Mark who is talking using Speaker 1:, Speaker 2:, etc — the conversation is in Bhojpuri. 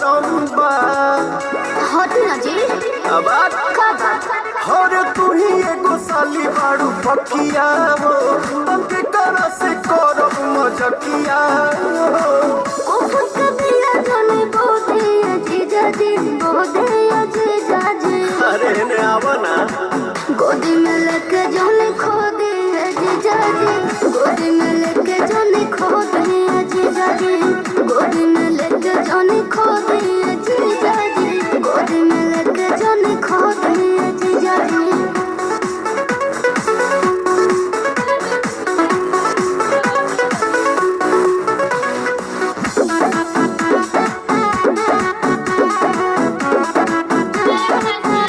Speaker 1: गरम बा।
Speaker 2: हट ना जी
Speaker 1: अब हर तू ही एगो साली बाड़ू पकिया हो, तके कर से करब मजकिया हो।
Speaker 2: ओ फुट दिया जाने बोदे जीजा जी बोदे जीजा जी।
Speaker 1: अरे ने आवा ना
Speaker 2: गोदी में लेके जाने खो दे जीजा जी, गोदी में लेके जाने खो दे जीजा जी, गोदी में लेके जाने खो दे